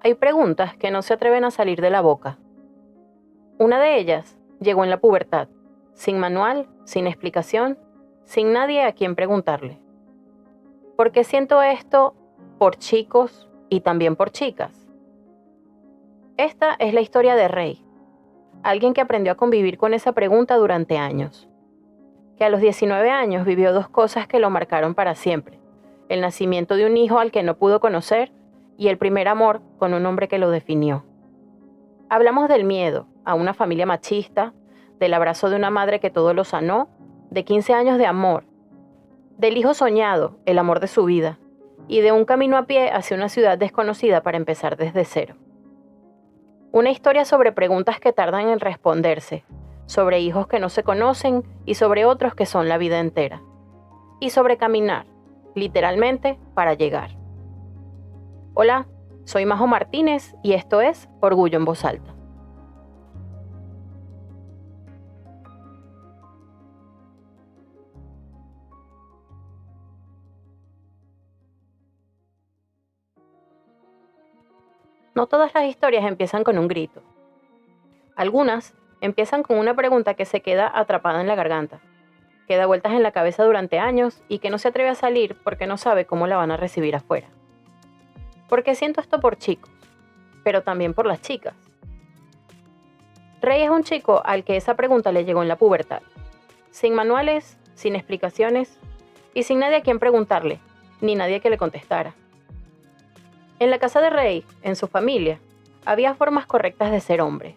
Hay preguntas que no se atreven a salir de la boca. Una de ellas llegó en la pubertad, sin manual, sin explicación, sin nadie a quien preguntarle. ¿Por qué siento esto por chicos y también por chicas? Esta es la historia de Rey, alguien que aprendió a convivir con esa pregunta durante años, que a los 19 años vivió dos cosas que lo marcaron para siempre: el nacimiento de un hijo al que no pudo conocer y el primer amor con un hombre que lo definió. Hablamos del miedo a una familia machista, del abrazo de una madre que todo lo sanó, de 15 años de amor, del hijo soñado, el amor de su vida, y de un camino a pie hacia una ciudad desconocida para empezar desde cero. Una historia sobre preguntas que tardan en responderse, sobre hijos que no se conocen y sobre otros que son la vida entera. Y sobre caminar, literalmente, para llegar. Hola, soy Majo Martínez y esto es Orgullo en Voz Alta. No todas las historias empiezan con un grito. Algunas empiezan con una pregunta que se queda atrapada en la garganta, que da vueltas en la cabeza durante años y que no se atreve a salir porque no sabe cómo la van a recibir afuera. Porque siento esto por chicos, pero también por las chicas. Rey es un chico al que esa pregunta le llegó en la pubertad, sin manuales, sin explicaciones y sin nadie a quien preguntarle, ni nadie que le contestara. En la casa de Rey, en su familia, había formas correctas de ser hombre.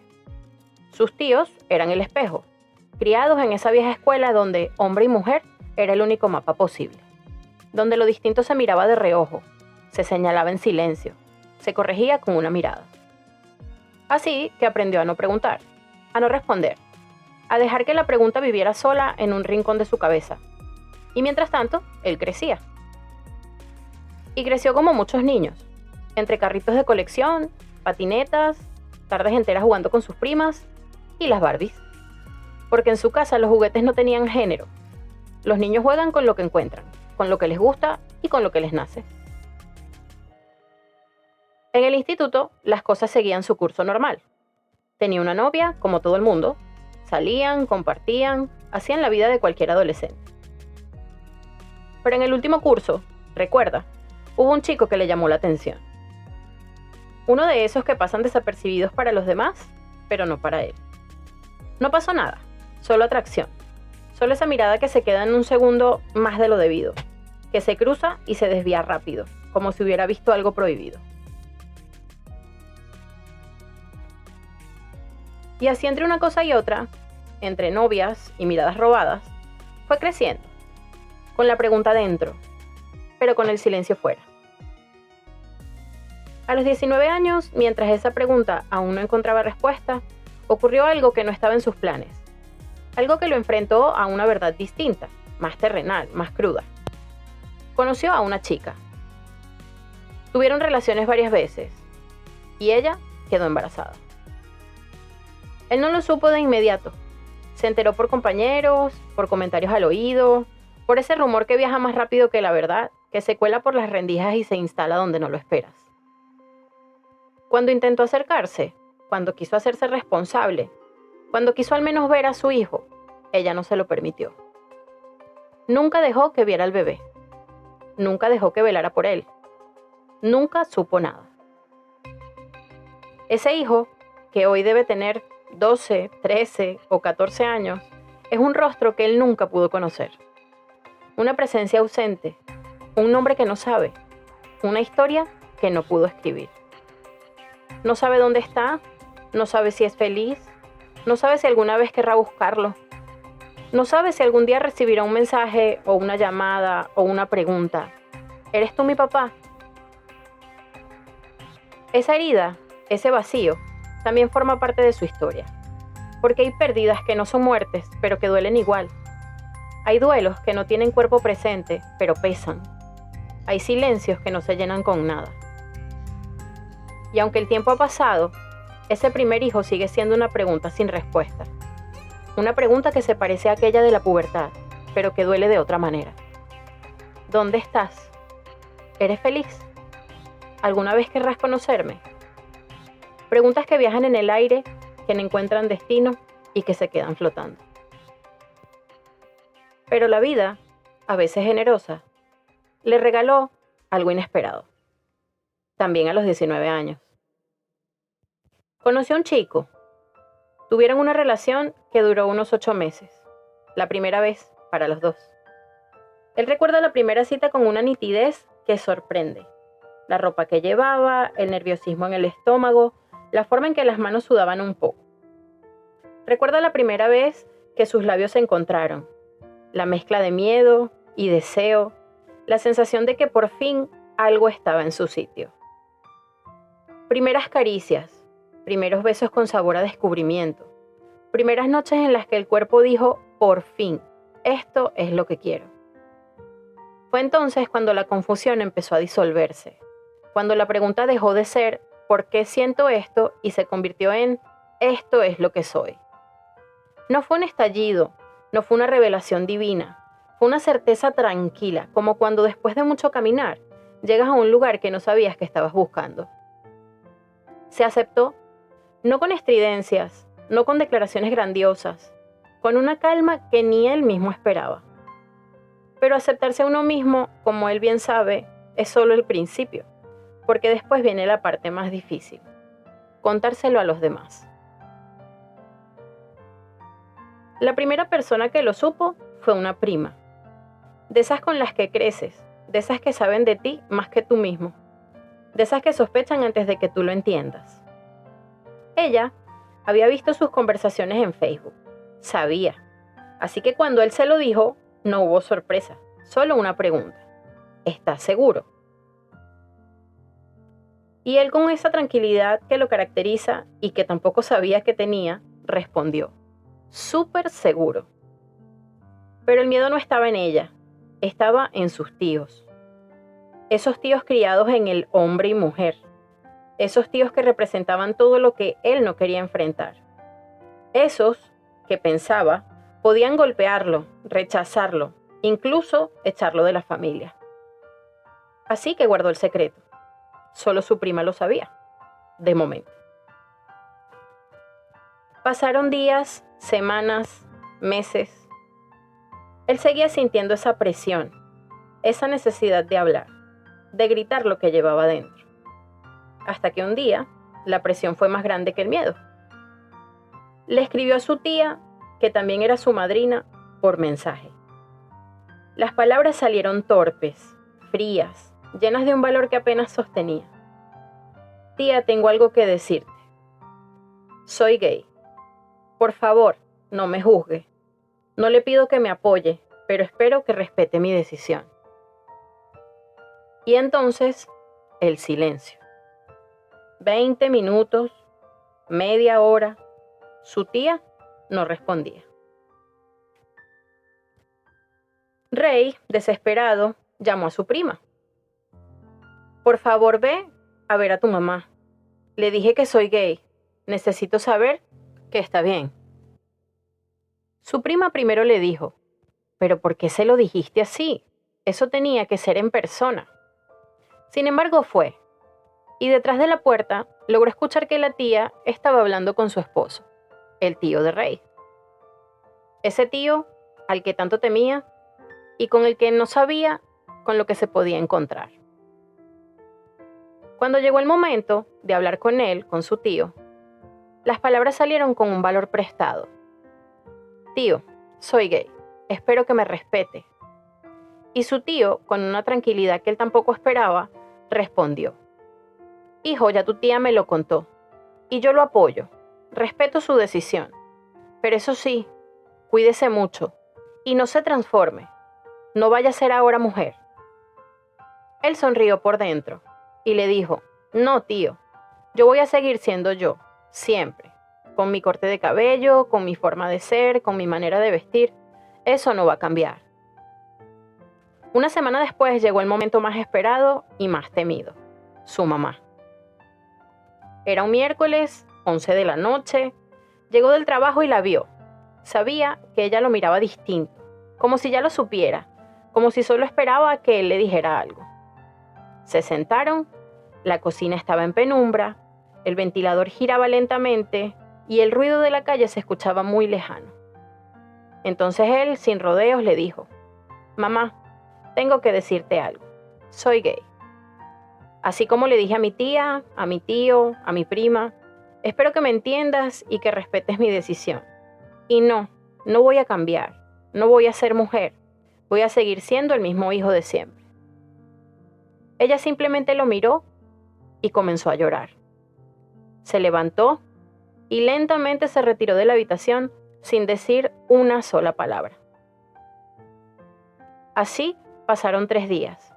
Sus tíos eran el espejo, criados en esa vieja escuela donde hombre y mujer era el único mapa posible, donde lo distinto se miraba de reojo, se señalaba en silencio, se corregía con una mirada. Así que aprendió a no preguntar, a no responder, a dejar que la pregunta viviera sola en un rincón de su cabeza. Y mientras tanto, él crecía. Y creció como muchos niños, entre carritos de colección, patinetas, tardes enteras jugando con sus primas y las Barbies. Porque en su casa los juguetes no tenían género. Los niños juegan con lo que encuentran, con lo que les gusta y con lo que les nace. En el instituto, las cosas seguían su curso normal. Tenía una novia, como todo el mundo. Salían, compartían, hacían la vida de cualquier adolescente. Pero en el último curso, recuerda, hubo un chico que le llamó la atención. Uno de esos que pasan desapercibidos para los demás, pero no para él. No pasó nada, solo atracción. Solo esa mirada que se queda en un segundo más de lo debido, que se cruza y se desvía rápido, como si hubiera visto algo prohibido. Y así entre una cosa y otra, entre novias y miradas robadas, fue creciendo, con la pregunta dentro, pero con el silencio fuera. A los 19 años, mientras esa pregunta aún no encontraba respuesta, ocurrió algo que no estaba en sus planes. Algo que lo enfrentó a una verdad distinta, más terrenal, más cruda. Conoció a una chica. Tuvieron relaciones varias veces, y ella quedó embarazada. Él no lo supo de inmediato. Se enteró por compañeros, por comentarios al oído, por ese rumor que viaja más rápido que la verdad, que se cuela por las rendijas y se instala donde no lo esperas. Cuando intentó acercarse, cuando quiso hacerse responsable, cuando quiso al menos ver a su hijo, ella no se lo permitió. Nunca dejó que viera al bebé. Nunca dejó que velara por él. Nunca supo nada. Ese hijo, que hoy debe tener 12, 13 o 14 años, es un rostro que él nunca pudo conocer. Una presencia ausente, un nombre que no sabe, una historia que no pudo escribir. No sabe dónde está, no sabe si es feliz, no sabe si alguna vez querrá buscarlo, no sabe si algún día recibirá un mensaje o una llamada o una pregunta. ¿Eres tú mi papá? Esa herida, ese vacío, también forma parte de su historia. Porque hay pérdidas que no son muertes, pero que duelen igual. Hay duelos que no tienen cuerpo presente, pero pesan. Hay silencios que no se llenan con nada. Y aunque el tiempo ha pasado, ese primer hijo sigue siendo una pregunta sin respuesta. Una pregunta que se parece a aquella de la pubertad, pero que duele de otra manera. ¿Dónde estás? ¿Eres feliz? ¿Alguna vez querrás conocerme? Preguntas que viajan en el aire, que no encuentran destino y que se quedan flotando. Pero la vida, a veces generosa, le regaló algo inesperado. También a los 19 años. Conoció a un chico. Tuvieron una relación que duró unos 8 meses. La primera vez para los dos. Él recuerda la primera cita con una nitidez que sorprende. La ropa que llevaba, el nerviosismo en el estómago, la forma en que las manos sudaban un poco. Recuerda la primera vez que sus labios se encontraron. La mezcla de miedo y deseo, la sensación de que por fin algo estaba en su sitio. Primeras caricias, primeros besos con sabor a descubrimiento, primeras noches en las que el cuerpo dijo, por fin, esto es lo que quiero. Fue entonces cuando la confusión empezó a disolverse, cuando la pregunta dejó de ser, ¿por qué siento esto? Y se convirtió en, esto es lo que soy. No fue un estallido, no fue una revelación divina, fue una certeza tranquila, como cuando después de mucho caminar, llegas a un lugar que no sabías que estabas buscando. Se aceptó, no con estridencias, no con declaraciones grandiosas, con una calma que ni él mismo esperaba. Pero aceptarse a uno mismo, como él bien sabe, es solo el principio, porque después viene la parte más difícil, contárselo a los demás. La primera persona que lo supo fue una prima, de esas con las que creces, de esas que saben de ti más que tú mismo, de esas que sospechan antes de que tú lo entiendas. Ella había visto sus conversaciones en Facebook, sabía, así que cuando él se lo dijo, no hubo sorpresa, solo una pregunta. ¿Estás seguro? Y él, con esa tranquilidad que lo caracteriza y que tampoco sabía que tenía, respondió, súper seguro. Pero el miedo no estaba en ella, estaba en sus tíos. Esos tíos criados en el hombre y mujer. Esos tíos que representaban todo lo que él no quería enfrentar. Esos que pensaba podían golpearlo, rechazarlo, incluso echarlo de la familia. Así que guardó el secreto. Solo su prima lo sabía, de momento. Pasaron días, semanas, meses. Él seguía sintiendo esa presión, esa necesidad de hablar, de gritar lo que llevaba dentro. Hasta que un día, la presión fue más grande que el miedo. Le escribió a su tía, que también era su madrina, por mensaje. Las palabras salieron torpes, frías, llenas de un valor que apenas sostenía. Tía, tengo algo que decirte. Soy gay. Por favor, no me juzgue. No le pido que me apoye, pero espero que respete mi decisión. Y entonces, el silencio. 20 minutos, media hora, su tía no respondía. Ray, desesperado, llamó a su prima. Por favor, ve a ver a tu mamá. Le dije que soy gay. Necesito saber que está bien. Su prima primero le dijo, ¿pero por qué se lo dijiste así? Eso tenía que ser en persona. Sin embargo, fue. Y detrás de la puerta logró escuchar que la tía estaba hablando con su esposo, el tío de Ray. Ese tío al que tanto temía y con el que no sabía con lo que se podía encontrar. Cuando llegó el momento de hablar con él, con su tío, las palabras salieron con un valor prestado. Tío, soy gay, espero que me respete. Y su tío, con una tranquilidad que él tampoco esperaba, respondió. Hijo, ya tu tía me lo contó, y yo lo apoyo, respeto su decisión, pero eso sí, cuídese mucho, y no se transforme, no vaya a ser ahora mujer. Él sonrió por dentro, y le dijo, no tío, yo voy a seguir siendo yo, siempre, con mi corte de cabello, con mi forma de ser, con mi manera de vestir, eso no va a cambiar. Una semana después llegó el momento más esperado y más temido, su mamá. Era un miércoles, 11 de la noche, llegó del trabajo y la vio. Sabía que ella lo miraba distinto, como si ya lo supiera, como si solo esperaba que él le dijera algo. Se sentaron, la cocina estaba en penumbra, El ventilador giraba lentamente y el ruido de la calle se escuchaba muy lejano. Entonces él, sin rodeos, le dijo: «Mamá, tengo que decirte algo. Soy gay. Así como le dije a mi tía, a mi tío, a mi prima, espero que me entiendas y que respetes mi decisión. Y no voy a cambiar, no voy a ser mujer, voy a seguir siendo el mismo hijo de siempre». Ella simplemente lo miró y comenzó a llorar. Se levantó y lentamente se retiró de la habitación sin decir una sola palabra. Así pasaron 3 días.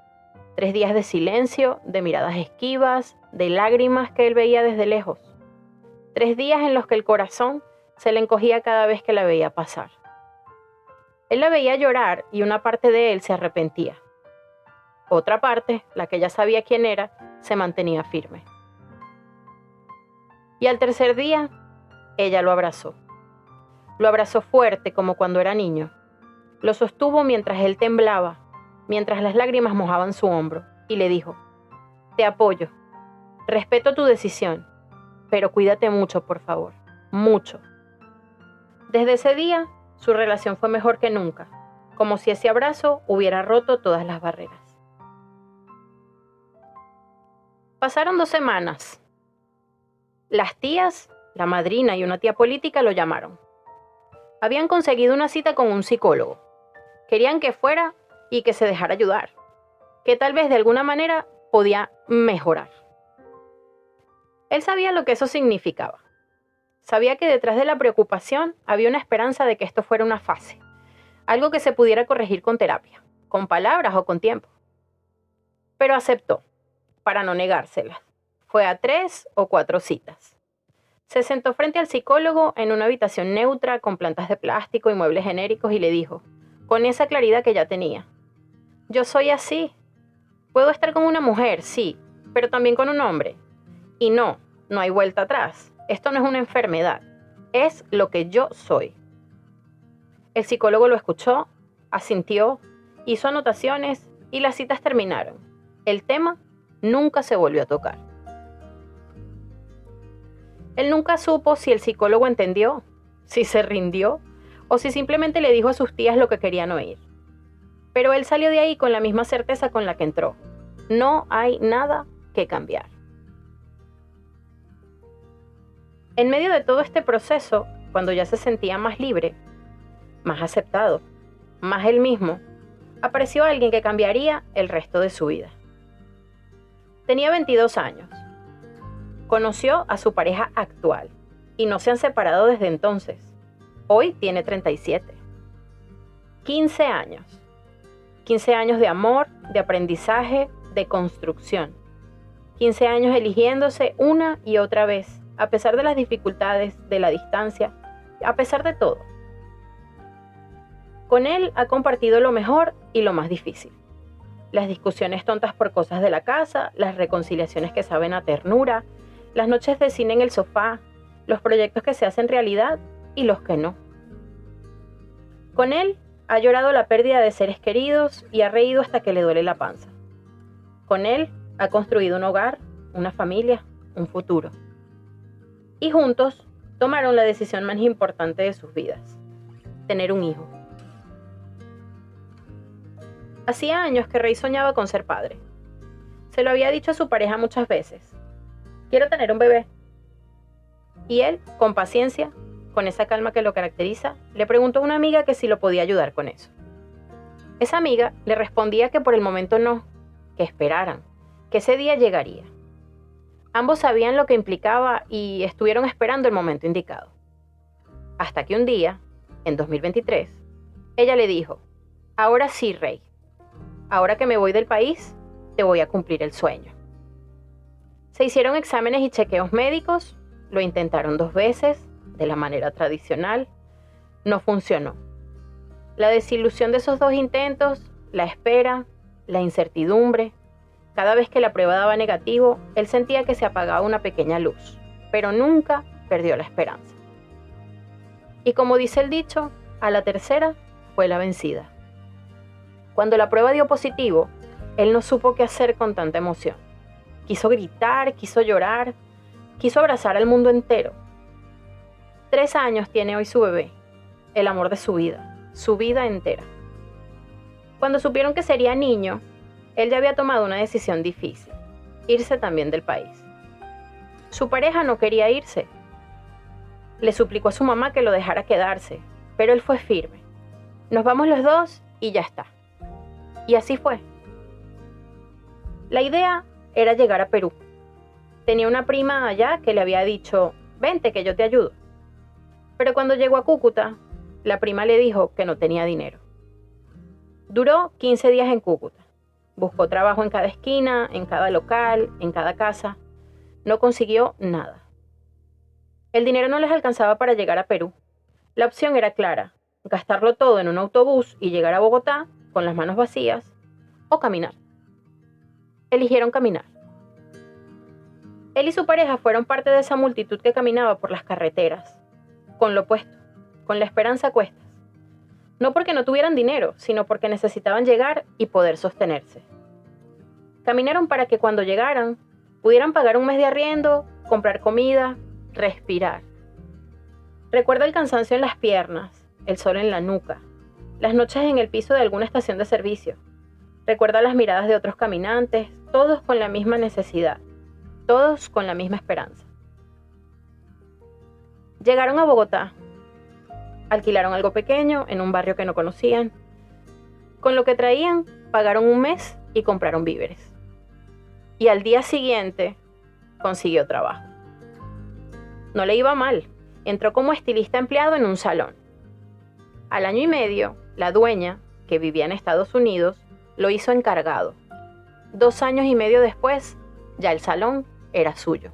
3 días de silencio, de miradas esquivas, de lágrimas que él veía desde lejos. 3 días en los que el corazón se le encogía cada vez que la veía pasar. Él la veía llorar y una parte de él se arrepentía. Otra parte, la que ya sabía quién era, se mantenía firme. Y al 3er día, ella lo abrazó. Lo abrazó fuerte como cuando era niño. Lo sostuvo mientras él temblaba, mientras las lágrimas mojaban su hombro, y le dijo: «Te apoyo, respeto tu decisión, pero cuídate mucho, por favor, mucho». Desde ese día, su relación fue mejor que nunca, como si ese abrazo hubiera roto todas las barreras. Pasaron 2 semanas. Las tías, la madrina y una tía política lo llamaron. Habían conseguido una cita con un psicólogo. Querían que fuera y que se dejara ayudar, que tal vez de alguna manera podía mejorar. Él sabía lo que eso significaba. Sabía que detrás de la preocupación había una esperanza de que esto fuera una fase, algo que se pudiera corregir con terapia, con palabras o con tiempo. Pero aceptó, para no negárselas. Fue a 3 o 4 citas. Se sentó frente al psicólogo en una habitación neutra con plantas de plástico y muebles genéricos y le dijo, con esa claridad que ya tenía: «Yo soy así. Puedo estar con una mujer, sí, pero también con un hombre. Y no hay vuelta atrás. Esto no es una enfermedad. Es lo que yo soy». El psicólogo lo escuchó, asintió, hizo anotaciones y las citas terminaron. El tema nunca se volvió a tocar. Él nunca supo si el psicólogo entendió, si se rindió o si simplemente le dijo a sus tías lo que querían oír. Pero él salió de ahí con la misma certeza con la que entró. No hay nada que cambiar. En medio de todo este proceso, cuando ya se sentía más libre, más aceptado, más él mismo, apareció alguien que cambiaría el resto de su vida. Tenía 22 años. Conoció a su pareja actual y no se han separado desde entonces. Hoy tiene 37. 15 años. 15 años de amor, de aprendizaje, de construcción. 15 años eligiéndose una y otra vez, a pesar de las dificultades, de la distancia, a pesar de todo. Con él ha compartido lo mejor y lo más difícil. Las discusiones tontas por cosas de la casa, las reconciliaciones que saben a ternura, las noches de cine en el sofá, los proyectos que se hacen realidad y los que no. Con él ha llorado la pérdida de seres queridos y ha reído hasta que le duele la panza. Con él ha construido un hogar, una familia, un futuro. Y juntos tomaron la decisión más importante de sus vidas: tener un hijo. Hacía años que Rey soñaba con ser padre. Se lo había dicho a su pareja muchas veces: «Quiero tener un bebé». Y él, con paciencia, con esa calma que lo caracteriza, le preguntó a una amiga que si lo podía ayudar con eso. Esa amiga le respondía que por el momento no, que esperaran, que ese día llegaría. Ambos sabían lo que implicaba y estuvieron esperando el momento indicado. Hasta que un día, en 2023, ella le dijo: «Ahora sí, Rey. Ahora que me voy del país, te voy a cumplir el sueño». Se hicieron exámenes y chequeos médicos, lo intentaron 2 veces, de la manera tradicional, no funcionó. La desilusión de esos 2 intentos, la espera, la incertidumbre. Cada vez que la prueba daba negativo, él sentía que se apagaba una pequeña luz, pero nunca perdió la esperanza. Y como dice el dicho, a la tercera fue la vencida. Cuando la prueba dio positivo, él no supo qué hacer con tanta emoción. Quiso gritar, quiso llorar, Quiso abrazar al mundo entero. 3 años tiene hoy su bebé, el amor de su vida entera. Cuando supieron que sería niño, él ya había tomado una decisión difícil, irse también del país. Su pareja no quería irse. Le suplicó a su mamá que lo dejara quedarse, pero él fue firme. Nos vamos los dos y ya está. Y así fue. La idea era llegar a Perú. Tenía una prima allá que le había dicho, vente que yo te ayudo. Pero cuando llegó a Cúcuta, la prima le dijo que no tenía dinero. Duró 15 días en Cúcuta. Buscó trabajo en cada esquina, en cada local, en cada casa. No consiguió nada. El dinero no les alcanzaba para llegar a Perú. La opción era clara, gastarlo todo en un autobús y llegar a Bogotá con las manos vacías, o caminar. Eligieron caminar. Él y su pareja fueron parte de esa multitud que caminaba por las carreteras, con lo opuesto, con la esperanza a cuestas. No porque no tuvieran dinero, sino porque necesitaban llegar y poder sostenerse. Caminaron para que cuando llegaran, pudieran pagar un mes de arriendo, comprar comida, respirar. Recuerda el cansancio en las piernas, el sol en la nuca, las noches en el piso de alguna estación de servicio. Recuerda las miradas de otros caminantes, todos con la misma necesidad, todos con la misma esperanza. Llegaron a Bogotá. Alquilaron algo pequeño en un barrio que no conocían. Con lo que traían, pagaron un mes y compraron víveres. Y al día siguiente, consiguió trabajo. No le iba mal. Entró como estilista empleado en un salón. Al año y medio, la dueña, que vivía en Estados Unidos, lo hizo encargado. 2 años y medio después, ya el salón era suyo.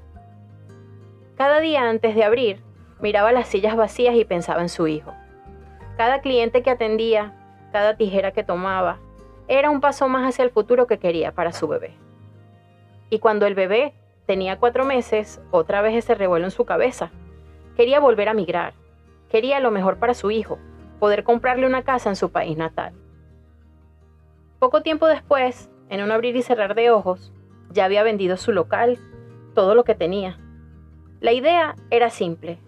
Cada día antes de abrir, miraba las sillas vacías y pensaba en su hijo. Cada cliente que atendía, cada tijera que tomaba, era un paso más hacia el futuro que quería para su bebé. Y cuando el bebé tenía 4 meses, otra vez ese revuelo en su cabeza. Quería volver a migrar. Quería lo mejor para su hijo, poder comprarle una casa en su país natal. Poco tiempo después, en un abrir y cerrar de ojos, ya había vendido su local, todo lo que tenía. La idea era simple: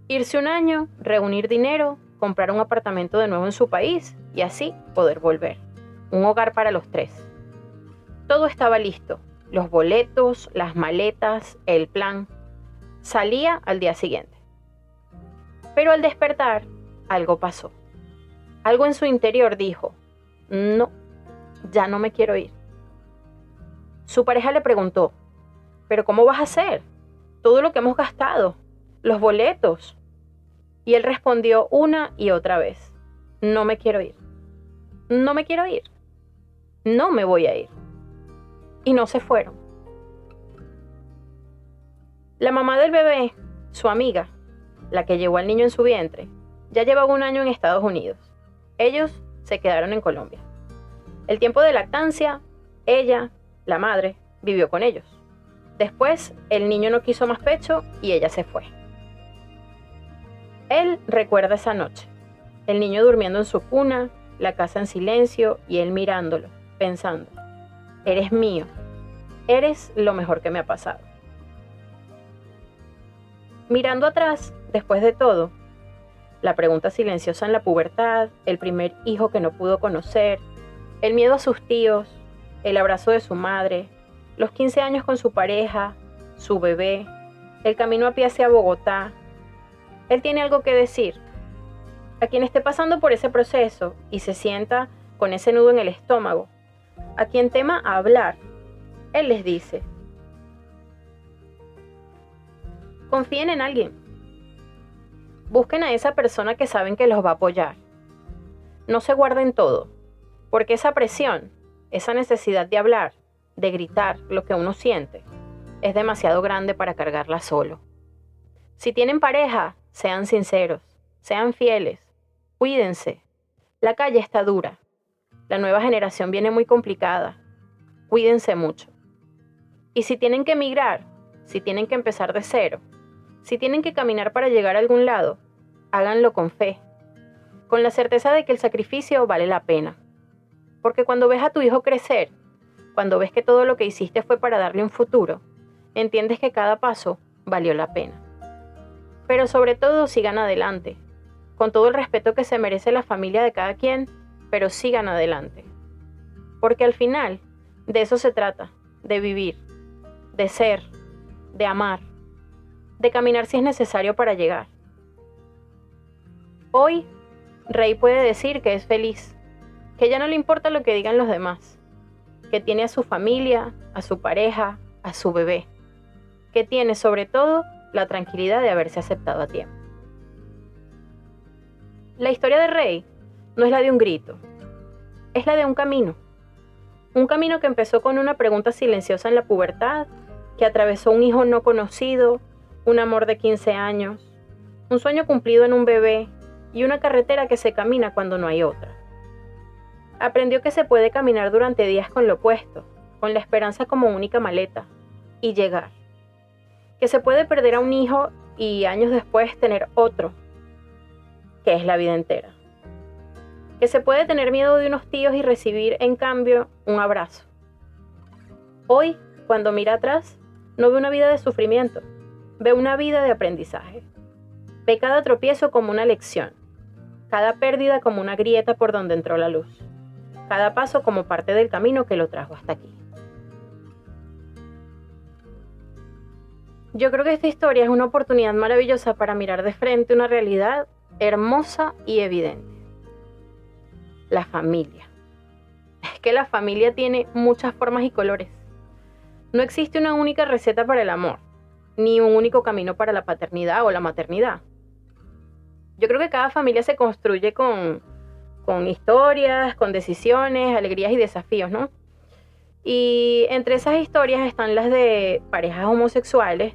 irse un año, reunir dinero, comprar un apartamento de nuevo en su país y así poder volver. Un hogar para los 3. Todo estaba listo: los boletos, las maletas, el plan. Salía al día siguiente. Pero al despertar, algo pasó. Algo en su interior dijo: no, ya no me quiero ir. Su pareja le preguntó: ¿pero cómo vas a hacer? Todo lo que hemos gastado, los boletos. Y él respondió una y otra vez: no me quiero ir. No me quiero ir. No me voy a ir. Y no se fueron. La mamá del bebé, su amiga, la que llevó al niño en su vientre, ya llevaba 1 año en Estados Unidos. Ellos se quedaron en Colombia. El tiempo de lactancia, ella, la madre, vivió con ellos. Después, el niño no quiso más pecho y ella se fue. Él recuerda esa noche, el niño durmiendo en su cuna, la casa en silencio y él mirándolo, pensando: eres mío, eres lo mejor que me ha pasado. Mirando atrás, después de todo, la pregunta silenciosa en la pubertad, el primer hijo que no pudo conocer, el miedo a sus tíos, el abrazo de su madre, los 15 años con su pareja, su bebé, el camino a pie hacia Bogotá. Él tiene algo que decir. A quien esté pasando por ese proceso y se sienta con ese nudo en el estómago, a quien tema a hablar, él les dice: confíen en alguien. Busquen a esa persona que saben que los va a apoyar. No se guarden todo, porque esa presión, esa necesidad de hablar, de gritar lo que uno siente, es demasiado grande para cargarla solo. Si tienen pareja, sean sinceros, sean fieles, cuídense. La calle está dura. La nueva generación viene muy complicada. Cuídense mucho. Y si tienen que emigrar, si tienen que empezar de cero, si tienen que caminar para llegar a algún lado, háganlo con fe, con la certeza de que el sacrificio vale la pena. Porque cuando ves a tu hijo crecer, cuando ves que todo lo que hiciste fue para darle un futuro, entiendes que cada paso valió la pena. Pero sobre todo sigan adelante, con todo el respeto que se merece la familia de cada quien, pero sigan adelante. Porque al final, de eso se trata, de vivir, de ser, de amar, de caminar si es necesario para llegar. Hoy, Rey puede decir que es feliz, que ya no le importa lo que digan los demás, que tiene a su familia, a su pareja, a su bebé, que tiene sobre todo la tranquilidad de haberse aceptado a tiempo. La historia de Rey no es la de un grito, es la de un camino que empezó con una pregunta silenciosa en la pubertad, que atravesó un hijo no conocido, un amor de 15 años, un sueño cumplido en un bebé y una carretera que se camina cuando no hay otra. Aprendió que se puede caminar durante días con lo opuesto, con la esperanza como única maleta, y llegar. Que se puede perder a un hijo y años después tener otro, que es la vida entera. Que se puede tener miedo de unos tíos y recibir, en cambio, un abrazo. Hoy, cuando mira atrás, no ve una vida de sufrimiento, ve una vida de aprendizaje. Ve cada tropiezo como una lección, cada pérdida como una grieta por donde entró la luz, cada paso como parte del camino que lo trajo hasta aquí. Yo creo que esta historia es una oportunidad maravillosa para mirar de frente una realidad hermosa y evidente. La familia. Es que la familia tiene muchas formas y colores. No existe una única receta para el amor, ni un único camino para la paternidad o la maternidad. Yo creo que cada familia se construye con historias, con decisiones, alegrías y desafíos, ¿no? Y entre esas historias están las de parejas homosexuales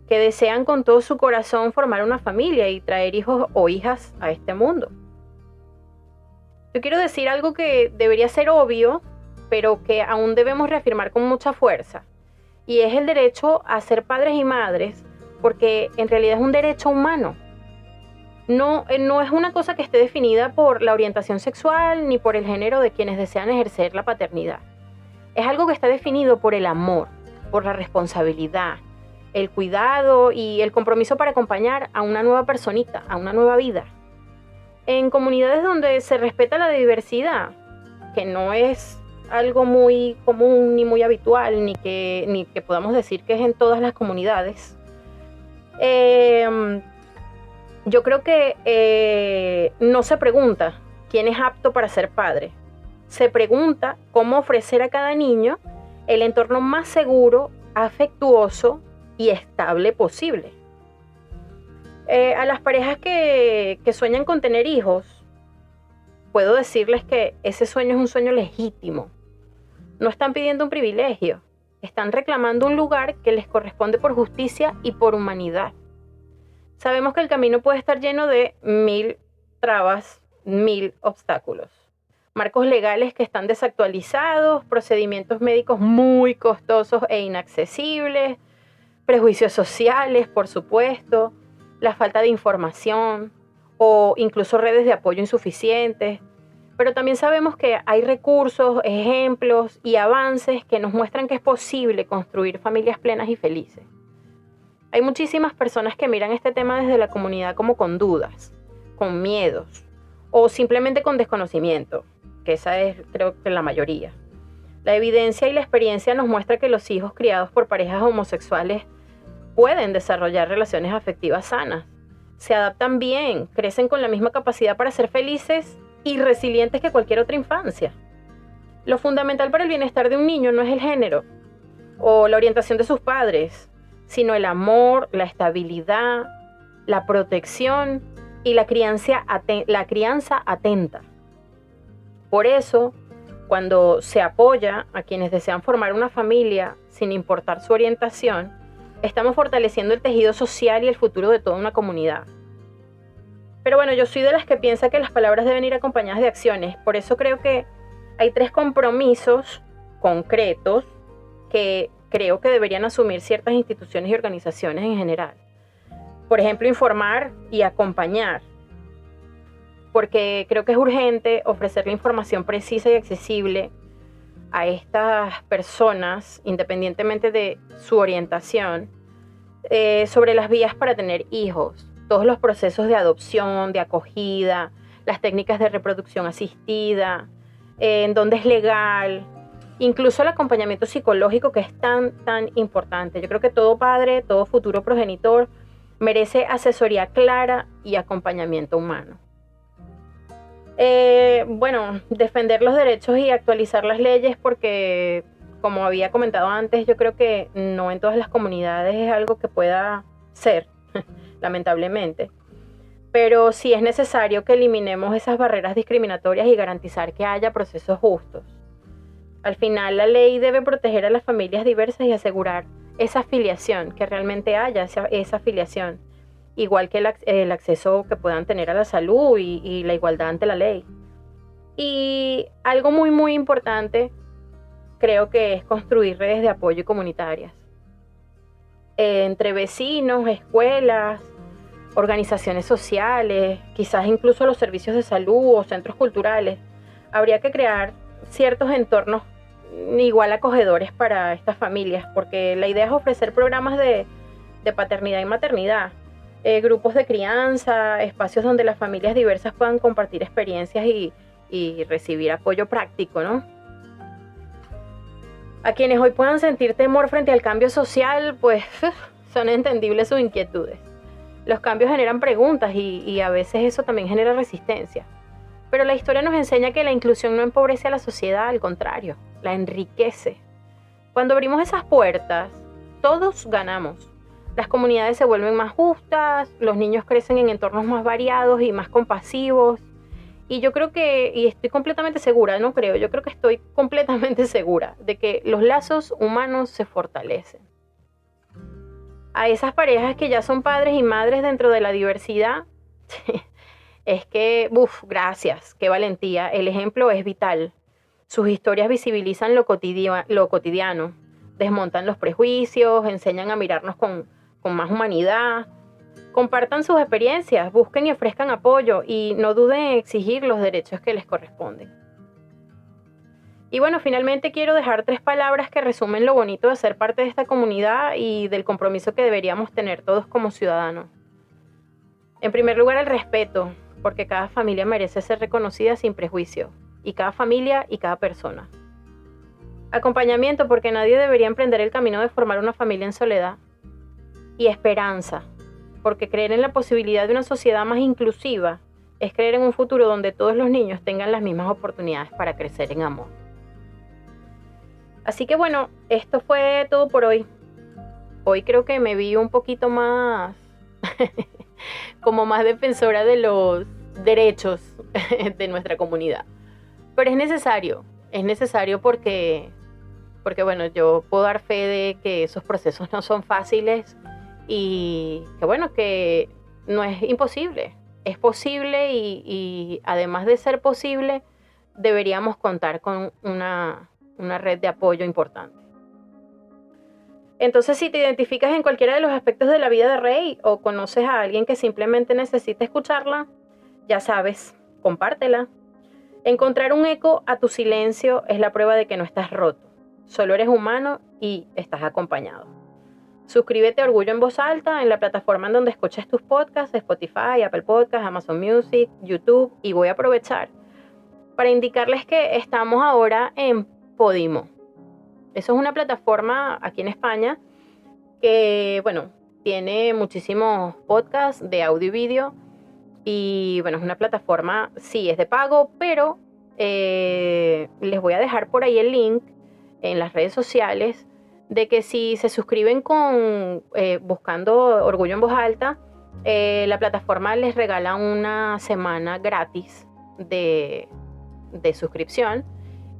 que desean con todo su corazón formar una familia y traer hijos o hijas a este mundo. Yo quiero decir algo que debería ser obvio, pero que aún debemos reafirmar con mucha fuerza, y es el derecho a ser padres y madres, porque en realidad es un derecho humano. No es una cosa que esté definida por la orientación sexual ni por el género de quienes desean ejercer la paternidad. Es algo que está definido por el amor, por la responsabilidad, el cuidado y el compromiso para acompañar a una nueva personita, a una nueva vida. En comunidades donde se respeta la diversidad, que no es algo muy común ni muy habitual, ni que podamos decir que es en todas las comunidades, yo creo que no se pregunta quién es apto para ser padre. Se pregunta cómo ofrecer a cada niño el entorno más seguro, afectuoso y estable posible. A las parejas que sueñan con tener hijos, puedo decirles que ese sueño es un sueño legítimo. No están pidiendo un privilegio, están reclamando un lugar que les corresponde por justicia y por humanidad. Sabemos que el camino puede estar lleno de 1000 trabas, 1000 obstáculos. Marcos legales que están desactualizados, procedimientos médicos muy costosos e inaccesibles, prejuicios sociales, por supuesto, la falta de información o incluso redes de apoyo insuficientes. Pero también sabemos que hay recursos, ejemplos y avances que nos muestran que es posible construir familias plenas y felices. Hay muchísimas personas que miran este tema desde la comunidad como con dudas, con miedos o simplemente con desconocimiento, que esa es, creo que la mayoría. La evidencia y la experiencia nos muestra que los hijos criados por parejas homosexuales pueden desarrollar relaciones afectivas sanas, se adaptan bien, crecen con la misma capacidad para ser felices y resilientes que cualquier otra infancia. Lo fundamental para el bienestar de un niño no es el género o la orientación de sus padres, sino el amor, la estabilidad, la protección y la crianza atenta. Por eso, cuando se apoya a quienes desean formar una familia sin importar su orientación, estamos fortaleciendo el tejido social y el futuro de toda una comunidad. Pero bueno, yo soy de las que piensa que las palabras deben ir acompañadas de acciones. Por eso creo que hay 3 compromisos concretos que creo que deberían asumir ciertas instituciones y organizaciones en general. Por ejemplo, informar y acompañar, porque creo que es urgente ofrecer la información precisa y accesible a estas personas, independientemente de su orientación, sobre las vías para tener hijos, todos los procesos de adopción, de acogida, las técnicas de reproducción asistida, en dónde es legal, incluso el acompañamiento psicológico, que es tan importante. Yo creo que todo padre, todo futuro progenitor merece asesoría clara y acompañamiento humano. Defender los derechos y actualizar las leyes, porque como había comentado antes, yo creo que no en todas las comunidades es algo que pueda ser, lamentablemente. Pero sí es necesario que eliminemos esas barreras discriminatorias y garantizar que haya procesos justos. Al final, la ley debe proteger a las familias diversas y asegurar esa afiliación, que realmente haya esa afiliación, igual que el acceso que puedan tener a la salud y la igualdad ante la ley. Y algo muy importante, creo que es construir redes de apoyo comunitarias. Entre vecinos, escuelas, organizaciones sociales, quizás incluso los servicios de salud o centros culturales. Habría que crear ciertos entornos igual acogedores para estas familias, porque la idea es ofrecer programas de paternidad y maternidad, grupos de crianza, espacios donde las familias diversas puedan compartir experiencias y recibir apoyo práctico, ¿no? A quienes hoy puedan sentir temor frente al cambio social, pues son entendibles sus inquietudes. Los cambios generan preguntas y a veces eso también genera resistencia. Pero la historia nos enseña que la inclusión no empobrece a la sociedad, al contrario, la enriquece. Cuando abrimos esas puertas, todos ganamos. Las comunidades se vuelven más justas, los niños crecen en entornos más variados y más compasivos. Y yo creo que, y estoy completamente segura, yo creo que estoy completamente segura de que los lazos humanos se fortalecen. A esas parejas que ya son padres y madres dentro de la diversidad, es que, gracias, qué valentía. El ejemplo es vital. Sus historias visibilizan lo cotidiano, desmontan los prejuicios, enseñan a mirarnos con más humanidad. Compartan sus experiencias, busquen y ofrezcan apoyo y no duden en exigir los derechos que les corresponden. Y bueno, finalmente quiero dejar 3 palabras que resumen lo bonito de ser parte de esta comunidad y del compromiso que deberíamos tener todos como ciudadanos. En primer lugar, el respeto, porque cada familia merece ser reconocida sin prejuicio, y cada familia y cada persona. Acompañamiento, porque nadie debería emprender el camino de formar una familia en soledad. Y esperanza, porque creer en la posibilidad de una sociedad más inclusiva es creer en un futuro donde todos los niños tengan las mismas oportunidades para crecer en amor. Así que bueno, esto fue todo por hoy. Hoy creo que me vi un poquito más como más defensora de los derechos de nuestra comunidad. Pero es necesario porque bueno, yo puedo dar fe de que esos procesos no son fáciles y que bueno, que no es imposible, es posible y además de ser posible, deberíamos contar con una red de apoyo importante. Entonces, si te identificas en cualquiera de los aspectos de la vida de Rey o conoces a alguien que simplemente necesita escucharla, ya sabes, compártela. Encontrar un eco a tu silencio es la prueba de que no estás roto. Solo eres humano y estás acompañado. Suscríbete a Orgullo en Voz Alta en la plataforma en donde escuches tus podcasts, Spotify, Apple Podcasts, Amazon Music, YouTube, y voy a aprovechar para indicarles que estamos ahora en Podimo. Eso es una plataforma aquí en España que, bueno, tiene muchísimos podcasts de audio y vídeo. Y bueno, es una plataforma, sí, es de pago, pero les voy a dejar por ahí el link en las redes sociales de que si se suscriben buscando Orgullo en Voz Alta, la plataforma les regala una semana gratis de suscripción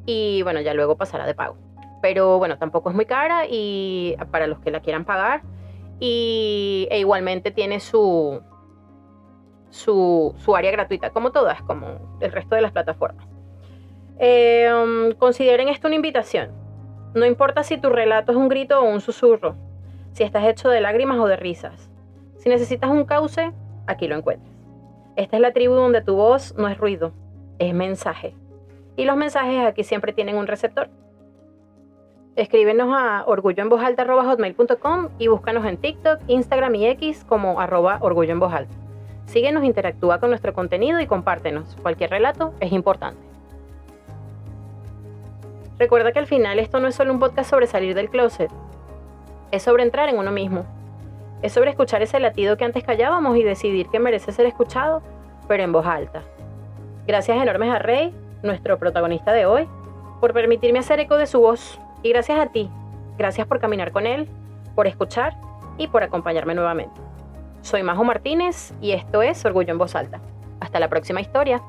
y bueno, ya luego pasará de pago. Pero bueno, tampoco es muy cara y para los que la quieran pagar e igualmente tiene su área gratuita, como todas, como el resto de las plataformas. Consideren esto una invitación. No importa si tu relato es un grito o un susurro, si estás hecho de lágrimas o de risas. Si necesitas un cauce, aquí lo encuentras. Esta es la tribu donde tu voz no es ruido, es mensaje. Y los mensajes aquí siempre tienen un receptor. Escríbenos a orgulloenvozalta@hotmail.com y búscanos en TikTok, Instagram y X como @orgulloenvozalta. Síguenos, interactúa con nuestro contenido y compártenos. Cualquier relato es importante. Recuerda que al final esto no es solo un podcast sobre salir del closet. Es sobre entrar en uno mismo. Es sobre escuchar ese latido que antes callábamos y decidir que merece ser escuchado, pero en voz alta. Gracias enormes a Rey, nuestro protagonista de hoy, por permitirme hacer eco de su voz. Y gracias a ti. Gracias por caminar con él, por escuchar y por acompañarme nuevamente. Soy Majo Martínez y esto es Orgullo en Voz Alta. Hasta la próxima historia.